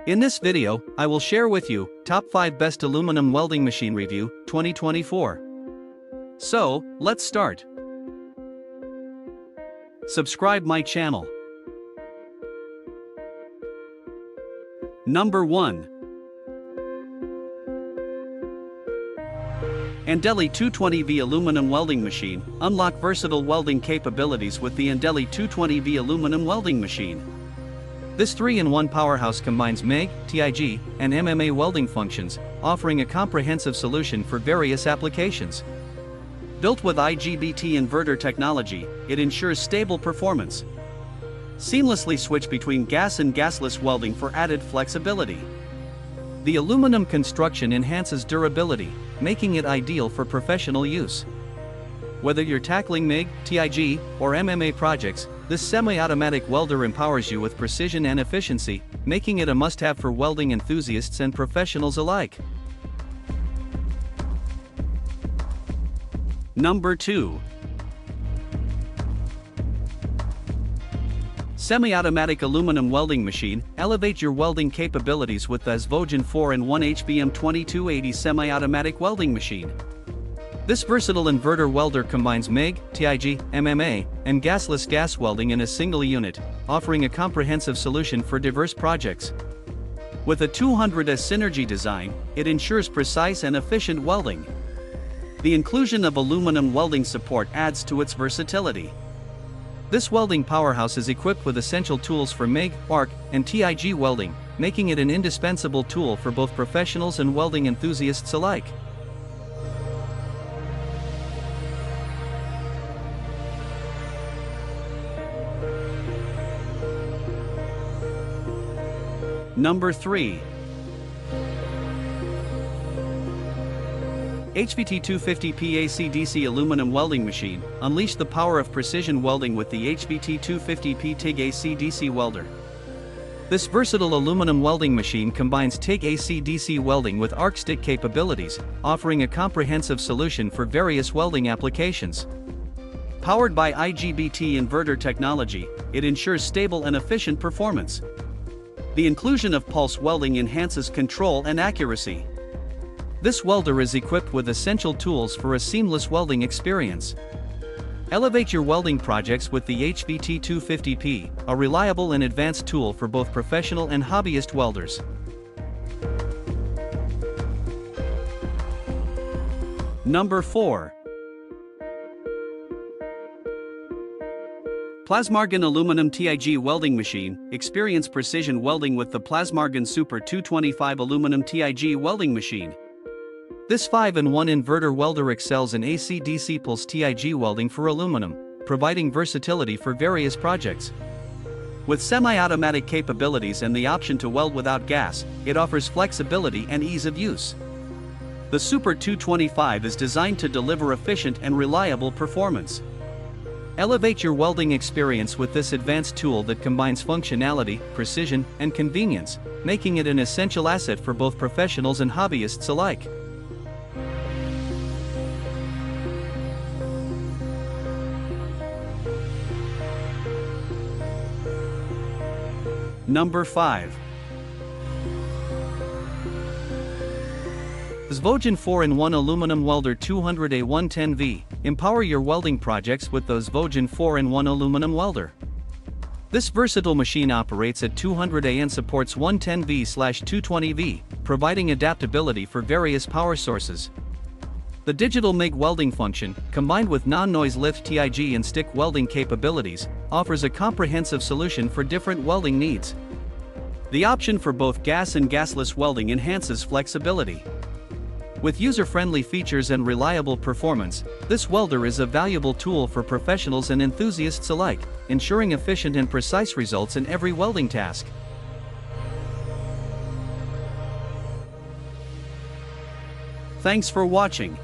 In this video, I will share with you top 5 best aluminum welding machine review 2024. So, let's start. Subscribe my channel. Number 1. Andelli 220V aluminum welding machine. Unlock versatile welding capabilities with the Andelli 220V aluminum welding machine. This 3-in-1 powerhouse combines MIG, TIG, and MMA welding functions, offering a comprehensive solution for various applications. Built with IGBT inverter technology, it ensures stable performance. Seamlessly switch between gas and gasless welding for added flexibility. The aluminum construction enhances durability, making it ideal for professional use. Whether you're tackling MIG, TIG, or MMA projects, this semi-automatic welder empowers you with precision and efficiency, making it a must-have for welding enthusiasts and professionals alike. Number 2. Semi-automatic aluminum welding machine. Elevate your welding capabilities with the HZXVOGEN 4-in-1 HBM 2280 semi-automatic welding machine. This versatile inverter welder combines MIG, TIG, MMA, and gasless gas welding in a single unit, offering a comprehensive solution for diverse projects. With a 200S synergy design, it ensures precise and efficient welding. The inclusion of aluminum welding support adds to its versatility. This welding powerhouse is equipped with essential tools for MIG, arc, and TIG welding, making it an indispensable tool for both professionals and welding enthusiasts alike. Number 3. HVT 250P ACDC aluminum welding machine. Unleash the power of precision welding with the HVT 250P TIG ACDC welder. This versatile aluminum welding machine combines TIG ACDC welding with arc stick capabilities, offering a comprehensive solution for various welding applications. Powered by IGBT inverter technology, it ensures stable and efficient performance. The inclusion of pulse welding enhances control and accuracy. This welder is equipped with essential tools for a seamless welding experience. Elevate your welding projects with the HVT 250P, a reliable and advanced tool for both professional and hobbyist welders. Number 4. Plasmargan aluminum TIG welding machine. Experience precision welding with the Plasmargan Super 225 aluminum TIG welding machine. This 5-in-1 inverter welder excels in ACDC pulse TIG welding for aluminum, providing versatility for various projects. With semi-automatic capabilities and the option to weld without gas, it offers flexibility and ease of use. The Super 225 is designed to deliver efficient and reliable performance. Elevate your welding experience with this advanced tool that combines functionality, precision, and convenience, making it an essential asset for both professionals and hobbyists alike. Number 5. HZXVOGEN 4-in-1 aluminum welder 200A 110V. Empower your welding projects with the HZXVOGEN 4-in-1 aluminum welder. This versatile machine operates at 200A and supports 110V/220V, providing adaptability for various power sources. The digital MIG welding function, combined with NonNoise lift TIG and stick welding capabilities, offers a comprehensive solution for different welding needs. The option for both gas and gasless welding enhances flexibility. With user-friendly features and reliable performance, this welder is a valuable tool for professionals and enthusiasts alike, ensuring efficient and precise results in every welding task. Thanks for watching.